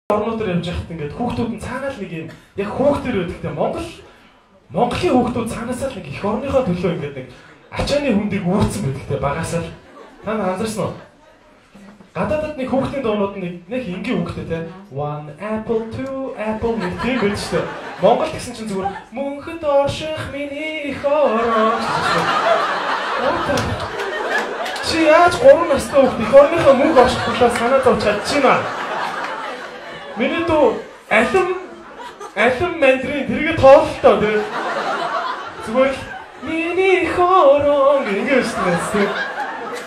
орнуудаар явж байхад ингээд хүүхдүүд нь цаанаа л нэг юм яг хүүхдэр өгдөгтэй Монголын хүүхдүүд цаанаасаа л нэг их орныхоо төлөө ингээд нэг ачааны хүндийг үүрцэн байдагтэй багасаа л. Та анзаарсан уу? Гадаадд нэг хүүхдийн дуунууд нэг энгийн хүүхдэд те one apple two apple нэг тийм байдаг шүү дээ. Монголд гэсэн чинь зүгээр мөнхөд орших миний их ороо. Чи яаж 3 настай хүүхд их орныхоо мөнх орших талаас санаа зовж чадчихна. Миний дүү алим мандрин тэргээ тоололтоо те. Зүгээр миний их ороо ингэж нэсээ.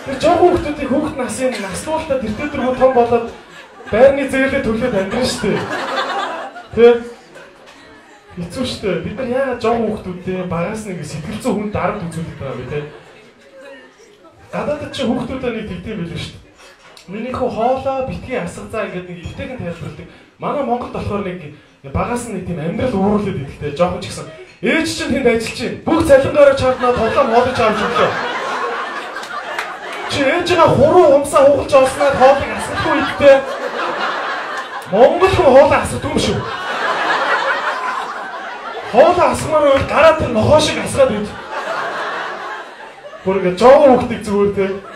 Тэр жоохон хүмүүсийн хүүхд насын наслуултаа тэртээ дөрөв том болоод байрны зэглээ төлөөд амьдрын штэ. Тэ? Хэцүү штэ. Бид нар яагаад жоохон хүмүүстэй багаас нэг сэтгэл зүйн хүн дарамт үзүүлдэг байгаа бэ тэ? Гадаадд чи хүүхдүүдээ нэг тэгдэм байлээ штэ. Минийхөө хоолоо битгий асгазаа ингээд нэг өвтэйгэн тайлбарладаг. Манай Монголд болохоор нэг багаас нэг тийм амьдрал ууруулад идэгтэй жоохон ч гэсэн ээж чинь тэнд ажиллаж чинь бүх цалингаараа чарднаа тоглоом хоолож авч өглөө. Чи ээжигээ хуруу умсаа хугалж олсноо хоолыг асахгүй идтэй. Монгол хүн хоолоо асахгүй юм шүү. Хоолоо асгамаар бол гараад тэр нохоо шиг асгаад ид. Бүр ингэ жоохон хүүхдийг зүгээр те